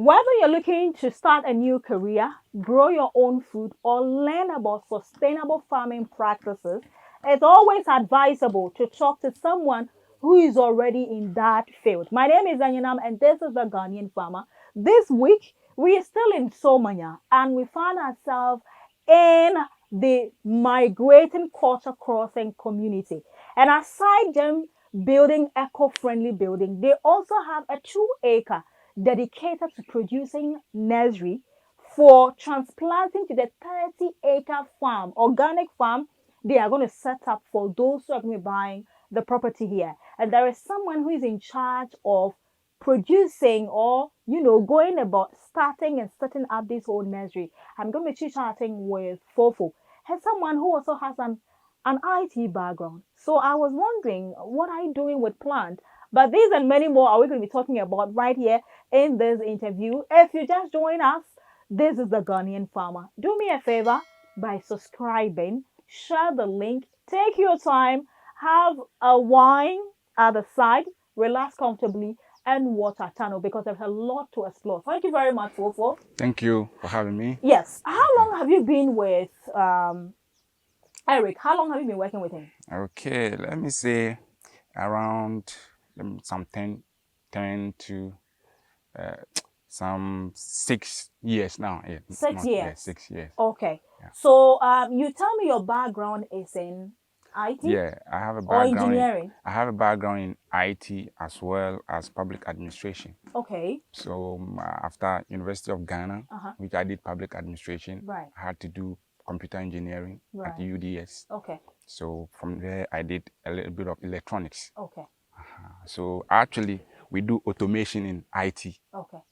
Whether you're looking to start a new career, grow your own food, or learn about sustainable farming practices, it's always advisable to talk to someone who is already in that field. My name is Anyanam, and this is the Ghanaian Farmer. This week, we are still in Somanya, and we found ourselves in the migrating culture crossing community. And aside them building eco-friendly building, they also have a 2-acre dedicated to producing nursery for transplanting to the 30-acre farm, organic farm they are going to set up for those who are going to be buying the property here. And there is someone who is in charge of producing or, going about starting and setting up this whole nursery. I'm going to be chit-chatting with Fofo and someone who also has an IT background. So I was wondering, what are you doing with plant? But these and many more are we going to be talking about right here in this interview. If you just join us, this is the Ghanaian Farmer. Do me a favor by subscribing, share the link, take your time, have a wine at the side, relax comfortably, and watch our channel because there's a lot to explore. Thank you very much, Fofo. Thank you for having me. Yes. How long have you been with Eric? How long have you been working with him? Okay, let me say around some 10 to some 6 years now. Yeah, 6 years. Yeah, 6 years. Okay. Yeah. So you tell me your background is in IT? Yeah, I have a or background. engineering? I have a background in IT as well as public administration. Okay. So after University of Ghana, which I did public administration, Right. I had to do computer engineering at Right. UDS. Okay. So from there, I did a little bit of electronics. Okay. So actually, we do automation in IT. Okay.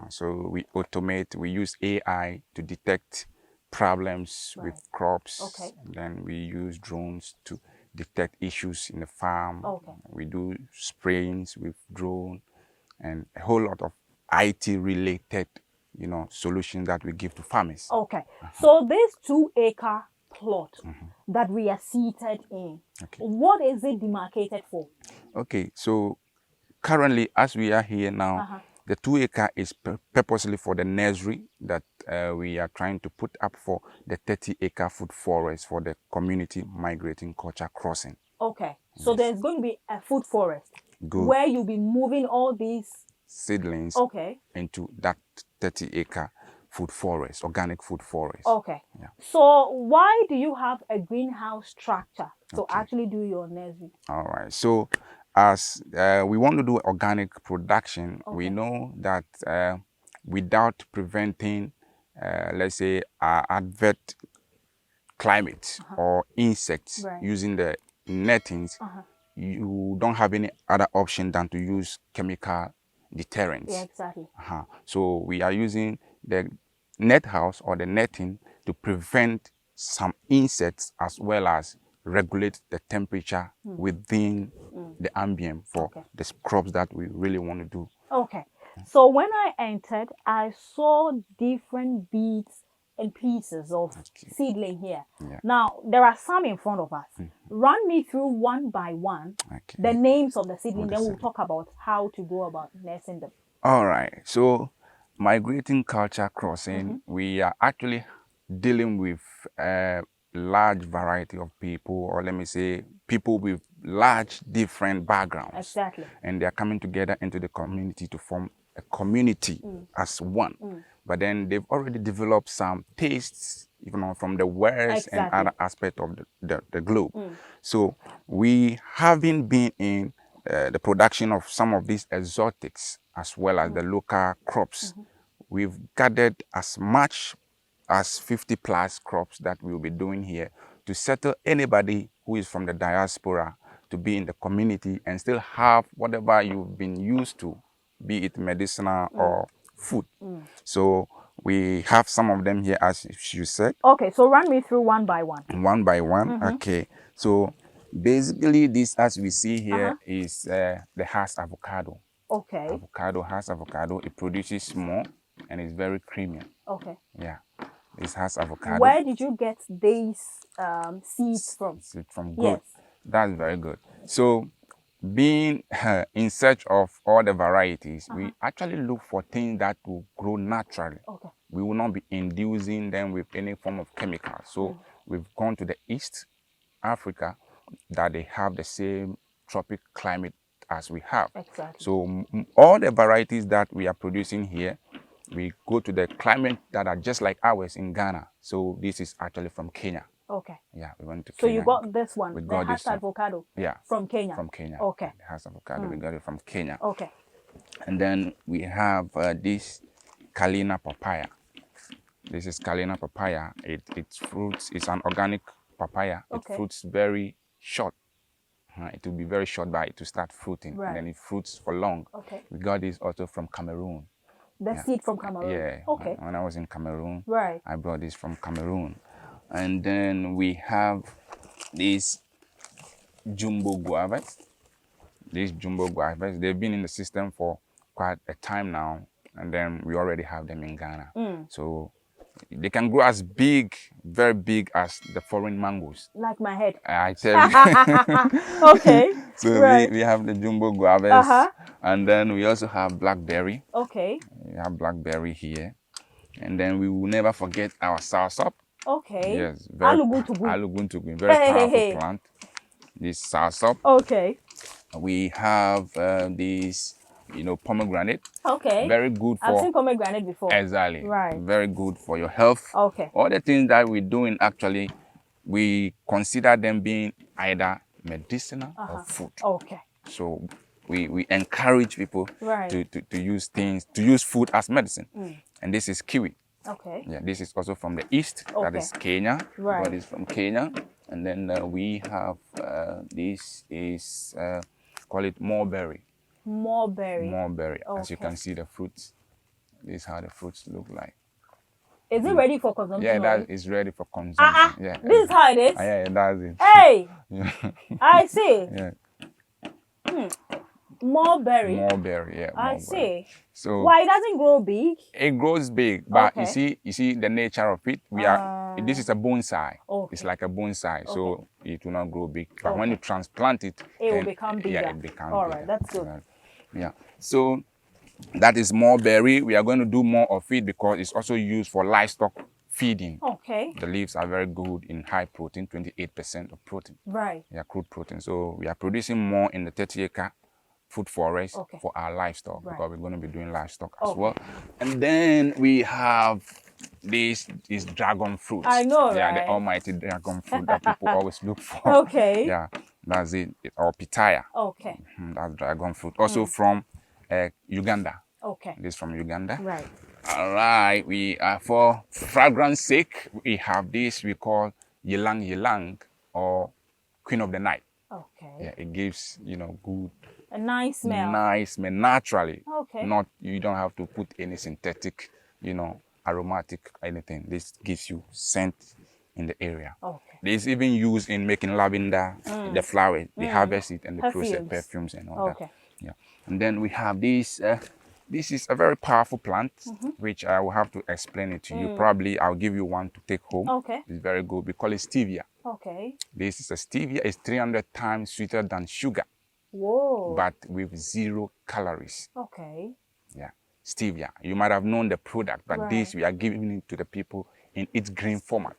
So we automate, we use AI to detect problems with crops. Okay. And then we use drones to detect issues in the farm. Okay. We do sprayings with drone and a whole lot of IT related, solutions that we give to farmers. Okay. So this 2-acre plot that we are seated in, what is it demarcated for? Okay, so currently as we are here now, the 2-acre is purposely for the nursery that we are trying to put up for the 30-acre food forest for the community migrating culture crossing. Okay, so yes. There's going to be a food forest. Good. Where you'll be moving all these seedlings into that 30-acre food forest, organic food forest. Okay. Yeah. So why do you have a greenhouse structure to actually do your nursery? All right. So as we want to do organic production, we know that without preventing, let's say, adverse climate or insects using the nettings, you don't have any other option than to use chemical deterrents. Yeah, exactly. So we are using the net house or the netting to prevent some insects as well as regulate the temperature within the ambient for the crops that we really want to do. Okay. So when I entered, I saw different beads and pieces of seedling here. Yeah. Now, there are some in front of us. Run me through one by one the names of the seedling, then we'll talk about how to go about nursing them. All right. So migrating culture crossing, we are actually dealing with a large variety of people, or let me say people with large different backgrounds. Exactly. And they are coming together into the community to form a community as one. But then they've already developed some tastes, from the West and other aspects of the globe. So we haven't been in the production of some of these exotics as well as the local crops. We've gathered as much as 50 plus crops that we'll be doing here to settle anybody who is from the diaspora to be in the community and still have whatever you've been used to, be it medicinal or food. So we have some of them here, as you said. Okay, so run me through one by one. One by one, okay. So basically this, as we see here, is the Hass avocado. Okay. Hass avocado, it produces more and it's very creamy. Okay. Yeah. This Hass avocado. Where did you get these seeds from? Seeds from good. Yes. That's very good. So being in search of all the varieties, we actually look for things that will grow naturally. Okay. We will not be inducing them with any form of chemical. So we've gone to the East Africa that they have the same tropic climate as we have. Exactly. So all the varieties that we are producing here, we go to the climate that are just like ours in Ghana. So this is actually from Kenya. Okay. Yeah, we went to So Kenya. you got this one, We the got this Hass avocado. Yeah. From Kenya. From Kenya. Okay. The Hass avocado, we got it from Kenya. Okay. And then we have this Kalina papaya. This is Kalina papaya. It fruits. It's an organic papaya. Okay. It fruits very short. It will be very short by to start fruiting, Right. and then it fruits for long. Okay. We got this also from Cameroon. The seed from Cameroon. Yeah. Okay. When I was in Cameroon, Right. I brought this from Cameroon, and then we have these jumbo guavas. These jumbo guavas, they've been in the system for quite a time now, and then we already have them in Ghana. So they can grow as big, very big as the foreign mangoes. Like my head. I tell you. Okay. So right. we have the jumbo guavas, and then we also have blackberry. Okay. We have blackberry here, and then we will never forget our soursop. Okay. Yes, very aluguntugu, very powerful plant. This soursop. Okay. We have this, pomegranate. Okay. Very good for. I've seen pomegranate before. Exactly. Right. Very good for your health. Okay. All the things that we're doing, actually, we consider them being either medicinal or food. Okay. So we encourage people right. to use food as medicine. And this is kiwi. Okay. Yeah, this is also from the east. Okay. That is Kenya. Right. That is from Kenya. And then we have this is call it mulberry. Mulberry. Mulberry. Okay. As you can see, the fruits. This is how the fruits look like. Is it ready for consumption? Yeah, that is ready for consumption. Yeah. This is how it is. Yeah, that's it. Hey. Yeah. I see. Yeah. Mulberry. Mulberry, yeah. I see. So why it doesn't grow big? It grows big, but okay. you see the nature of it. This is a bonsai. Okay. It's like a bonsai, so it will not grow big. But when you transplant it, it will become bigger. Yeah, it becomes All bigger. right, that's good. Yeah. So that is mulberry. We are going to do more of it because it's also used for livestock feeding. Okay. The leaves are very good in high protein, 28% of protein. Right. Yeah, crude protein. So we are producing more in the 30-acre food forest for our livestock because we're going to be doing livestock as well. And then we have this dragon fruit. I know, yeah, the almighty dragon fruit that people always look for. Okay. Yeah, that's it. Or pitaya. Okay. That's dragon fruit. Also from Uganda. Okay. This is from Uganda. Right. All right. We for fragrance sake, we have this we call ylang ylang or queen of the night. Okay. Yeah, it gives good. A nice smell. Nice smell naturally. Okay. You don't have to put any synthetic, aromatic anything. This gives you scent in the area. Okay. This even used in making lavender, the flower. They harvest it and they process perfumes and all that. Yeah. And then we have this. This is a very powerful plant, which I will have to explain it to you. Probably I'll give you one to take home. Okay. It's very good. We call it stevia. Okay. This is a stevia. It's 300 times sweeter than sugar. Whoa. But with 0 calories. Okay. Yeah. Stevia. You might have known the product, but this we are giving it to the people in its green format.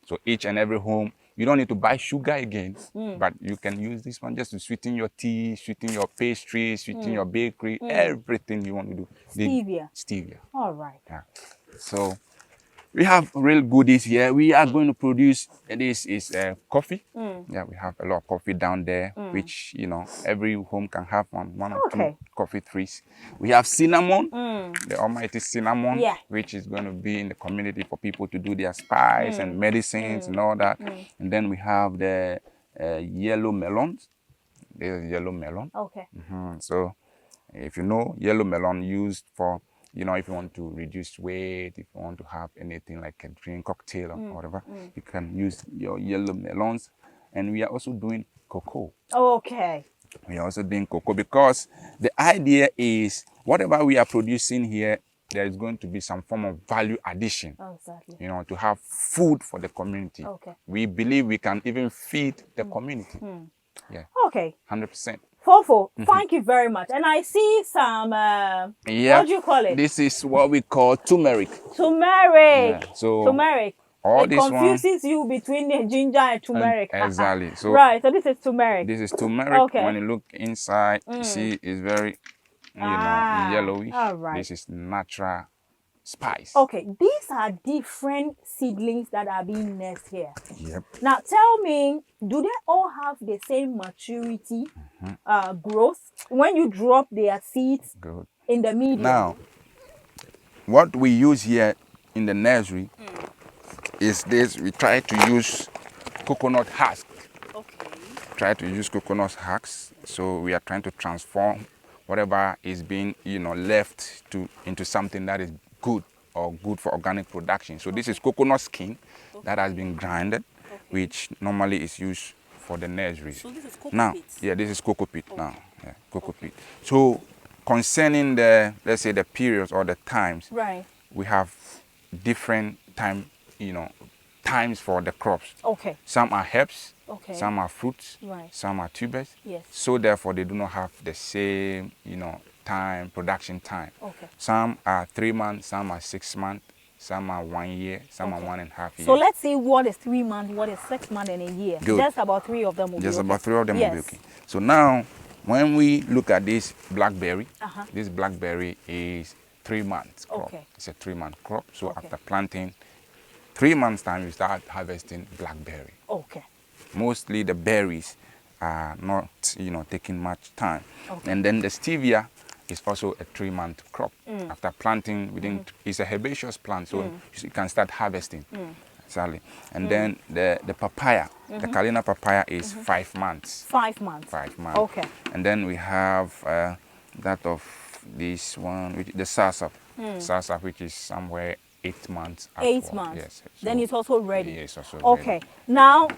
So each and every home, you don't need to buy sugar again, but you can use this one just to sweeten your tea, sweeten your pastry, sweeten your bakery, everything you want to do. Stevia. Stevia. All right. Yeah. So we have real goodies here. We are going to produce, this is coffee. Yeah, we have a lot of coffee down there, which, every home can have one or two coffee trees. We have cinnamon, the almighty cinnamon, which is going to be in the community for people to do their spice and medicines and all that. And then we have the yellow melons. There's yellow melon. Okay. So if you know, yellow melon used for if you want to reduce weight, if you want to have anything like a drink cocktail or whatever, you can use your yellow melons. And we are also doing cocoa. Okay. We are also doing cocoa because the idea is whatever we are producing here, there is going to be some form of value addition. Exactly. To have food for the community. Okay. We believe we can even feed the community. Yeah. Okay. 100%. Fofo, thank you very much. And I see some, Yeah, what do you call it? this is what we call turmeric. Turmeric. Yeah, so Turmeric. all It this one, confuses you between the ginger and turmeric. exactly. So Right, so this is turmeric. this is turmeric. Okay. When you look inside, you see it's very, yellowish. All right. This is natural spice. Okay, these are different seedlings that are being nursed here. Yep. Now tell me, do they all have the same maturity, growth when you drop their seeds Good. in the medium? Now, what we use here in the nursery is this. We try to use coconut husk. Okay. Try to use coconut husks. So we are trying to transform whatever is being, left into something that is good or good for organic production. So this is coconut skin that has been grinded, which normally is used for the nursery. So this is cocoa Now, pit. yeah, this is cocoa pit now. Yeah, cocoa pit. So concerning the, let's say, the periods or the times, Right. we have different times for the crops. Okay. Some are herbs, Okay. some are fruits, Right. some are tubers. Yes. So therefore they do not have the same, production time. Okay. Some are 3 months, some are 6 months, some are 1 year, some are 1.5 years. So let's see what is 3 months, what is 6 months, and a year. Good. Just about 3 of them will Just be okay. about 3 of them yes. will be okay. So now, when we look at this blackberry, Uh-huh. this blackberry is 3 months crop. Okay. It's a 3-month crop. So Okay. after planting, 3 months time, you start harvesting blackberry. Okay. Mostly the berries are not, taking much time. Okay. And then the stevia is also a 3-month crop. After planting, it's a herbaceous plant, so you can start harvesting. Exactly. And then the papaya, the Kalina papaya is 5 months. 5 months. 5 months. Okay. And then we have that of this one, the sarsap. Sarsap, which is somewhere 8 months. 8 upward. months. Yes. Then it's also ready. Yes, also Okay. ready. Now,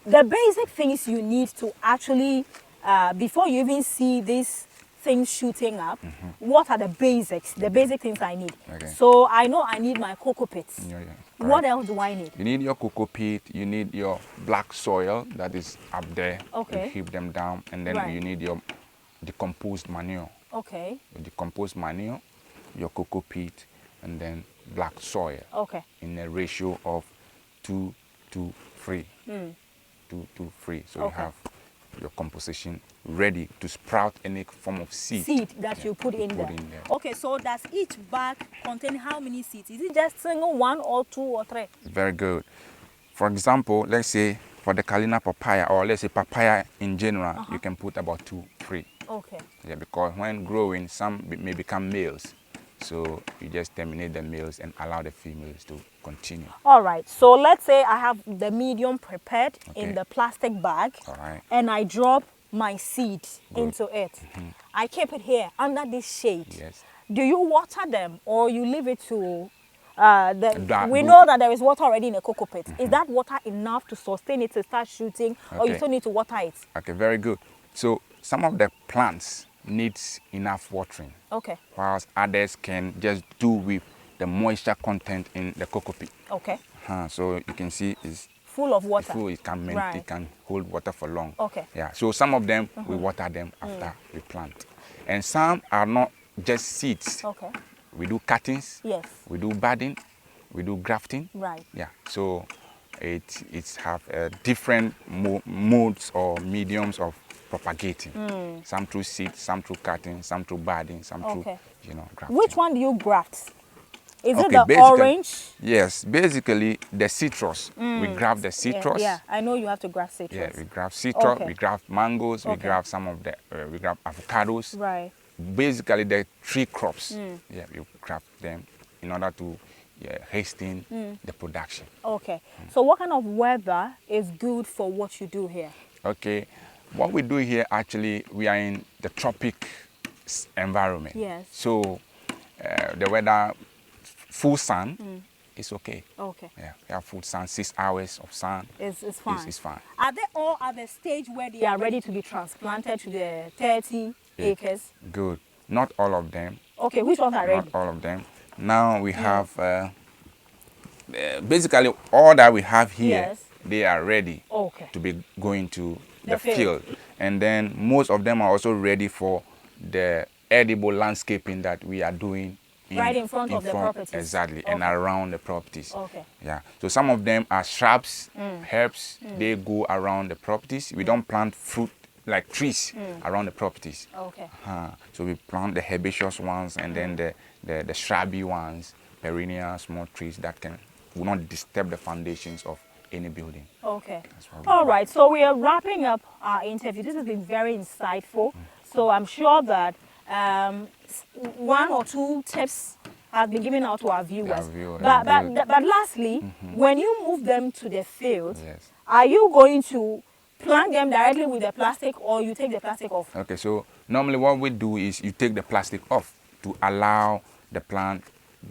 the basic things you need to actually, before you even see these things shooting up, what are the basics? The basic things I need. Okay. So I know I need my cocoa pits. Yeah. What Right. else do I need? You need your cocoa peat, you need your black soil that is up there. Okay. You heap them down, and then Right. you need your decomposed manure. Okay. Your decomposed manure, your cocoa peat, and then black soil Okay. in a ratio of 2 to 3. 2 to 3. So you Okay. have your composition ready to sprout any form of seed. Seed that Yeah, you put in there. there. Okay, so does each bag contain how many seeds? Is it just single one or 2 or 3? Very good. For example, let's say for the Kalina papaya, or let's say papaya in general, you can put about 2, 3. Okay. Yeah, because when growing, some may become males. So you just terminate the males and allow the females to continue. All right. So let's say I have the medium prepared in Okay. the plastic bag. All right. And I drop my seed into it. I keep it here under this shade. Yes. Do you water them or you leave it to we Do- know that there is water already in the cocoa pit. Is that water enough to sustain it to start shooting, or you Okay. still need to water it? Okay, very good. So some of the plants needs enough watering, Okay. whilst others can just do with the moisture content in the cocoa peat. Okay. So you can see it's Full of water. full. It can Right. it can hold water for long. Okay. Yeah. So some of them we water them after we plant, and some are not just seeds. Okay. We do cuttings. Yes. We do budding. We do grafting. Right. Yeah. So it's have different modes or mediums of propagating. Some through seeds, some through cutting, some through budding, some Okay. through grafting. Which one do you graft? Is it Okay, the basically- orange? Yes, basically the citrus. We graft the citrus. Yeah, I know you have to graft citrus. Yeah, we graft citrus. Okay. We graft mangoes. We Okay. graft some of the. We graft avocados. Right. Basically, the tree crops. Yeah, we graft them in order to hasten the production. Okay. So what kind of weather is good for what you do here? Okay, what we do here actually, we are in the tropic environment. Yes. So the weather, full sun, is okay. Okay. Yeah, we have full sun, 6 hours of sun. It's fine. It's fine. Are they all at the stage where they are ready to be transplanted to the 30 acres? Good. Not all of them. Okay, which ones are ready? Not all of them. Now we have basically all that we have here. Yes. They are ready Okay. to be going to The the field. field. And then most of them are also ready for the edible landscaping that we are doing right in front of the properties. Exactly, Okay. and around the properties. Okay. Yeah. So some of them are shrubs, herbs. They go around the properties. We don't plant fruit like trees around the properties. Okay. So we plant the herbaceous ones and then the shrubby ones, perennial small trees that will not disturb the foundations of any building. Okay. All right. So we are wrapping up our interview. This has been very insightful. So I'm sure that one or two tips have been given out to our viewers. But lastly, when you move them to the field, yes. Are you going to plant them directly with the plastic, or you take the plastic off? Okay. So normally what we do is you take the plastic off to allow the plant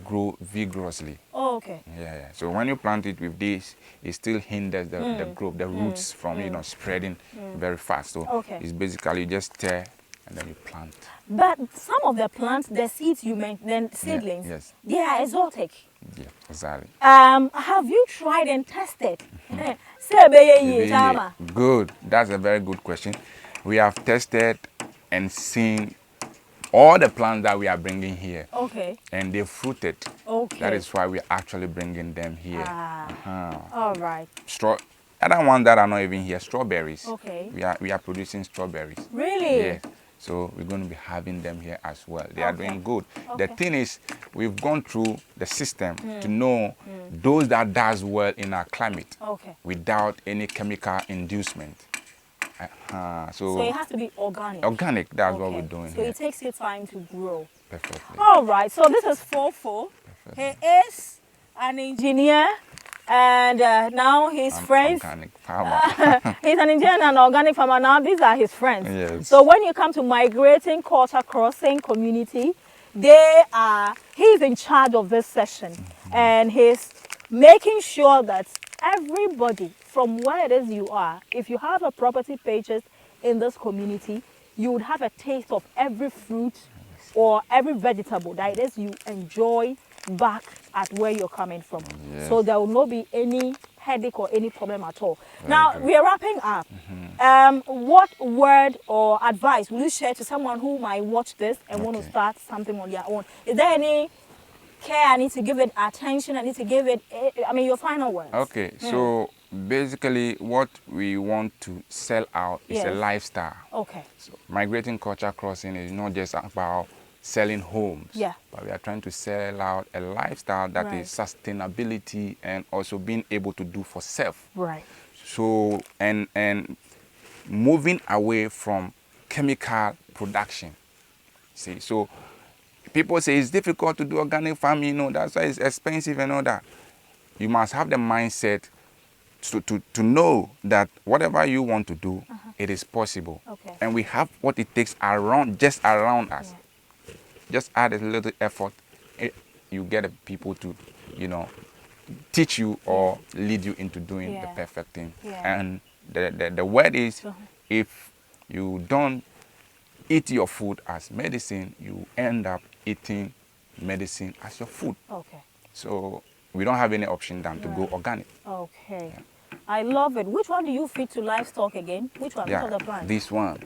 grow vigorously. Oh, okay. Yeah. So when you plant it with this, it still hinders the growth, the roots from spreading very fast. So it's basically you just tear and then you plant. But some of the plants, the seeds you mentioned, seedlings, yes. they are exotic. Yeah, exactly. Have you tried and tested? Good. That's a very good question. We have tested and seen all the plants that we are bringing here. Okay. And they fruited. Okay. That is why we're actually bringing them here. All right. Other ones that are not even here, strawberries. Okay. We are producing strawberries. Really? Yeah. So we're going to be having them here as well. They are doing good. The thing is, we've gone through the system to know those that does well in our climate without any chemical inducement. So it has to be organic. Organic, that's what we're doing so here. It takes your time to grow. Perfectly. All right, so this is Fofo. He is an engineer, and now his friends. Organic farmer. He's an engineer and an organic farmer. Now these are his friends. Yes. So when you come to migrating culture crossing community, he's in charge of this session, and he's making sure that everybody from where it is you are, if you have a property purchase in this community, you would have a taste of every fruit or every vegetable that it is you enjoy back at where you're coming from. Yes. So there will not be any headache or any problem at all. Now, we are wrapping up. What word or advice will you share to someone who might watch this and want to start something on their own? Is there any care I need to give it, attention I need to give it, your final words? Okay, so basically what we want to sell out is a lifestyle. Okay. So migrating culture crossing is not just about selling homes, but we are trying to sell out a lifestyle that is sustainability and also being able to do for self. Right. So and moving away from chemical production. See, so people say it's difficult to do organic farming, that's why it's expensive and all that. You must have the mindset to know that whatever you want to do, it is possible. Okay. And we have what it takes just around us. Just add a little effort, you get people to, teach you or lead you into doing the perfect thing. And the word is, if you don't eat your food as medicine, you end up eating medicine as your food. Okay. So we don't have any option than to go organic. Okay. I love it. Which one do you feed to livestock again? Which one? Which of the plants? This one.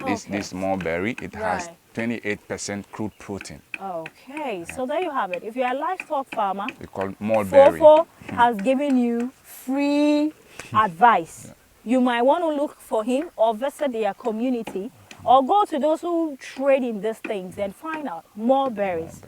This mulberry, it has 28% crude protein. Okay, so there you have it. If you're a livestock farmer, we call mulberry. Fofo has given you free advice. You might want to look for him or visit their community or go to those who trade in these things and find out mulberries.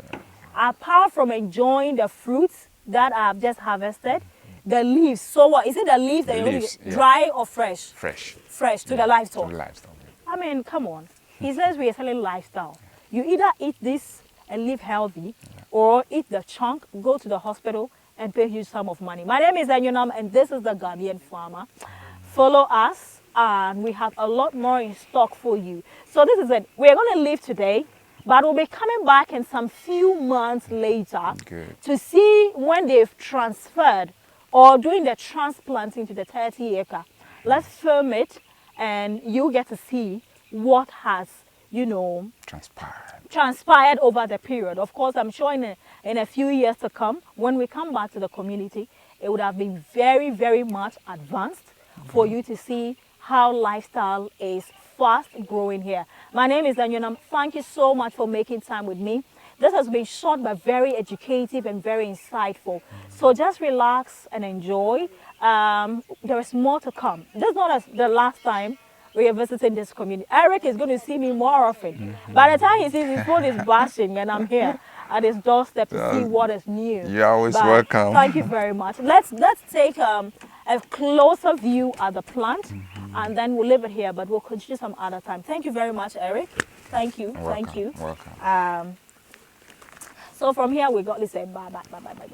Apart from enjoying the fruits that I've just harvested, the leaves. So what? Is it the leaves that you're dry or fresh? Fresh. Fresh to the livestock. To the livestock. I mean, come on. He says we are selling lifestyle. You either eat this and live healthy, or eat the chunk, go to the hospital, and pay huge sum of money. My name is Anyonam, and this is the Ghanaian Farmer. Follow us, and we have a lot more in stock for you. So this is it. We're going to leave today, but we'll be coming back in some few months later to see when they've transferred or doing the transplanting to the 30-acre. Let's film it, and you get to see what has, transpired over the period. Of course, I'm sure in a few years to come, when we come back to the community, it would have been very, very much advanced for you to see how lifestyle is fast growing here. My name is Daniela. Thank you so much for making time with me. This has been short but very educative and very insightful. So just relax and enjoy. There is more to come. This is not as the last time we are visiting this community. Eric is going to see me more often. By the time he sees his phone is bashing and I'm here at his doorstep to see what is new. You're always But welcome. thank you very much. Let's take a closer view at the plant, and then we'll leave it here. But we'll continue some other time. Thank you very much, Eric. Thank you. Welcome. Thank you. Welcome. So from here we got to say bye bye bye bye bye.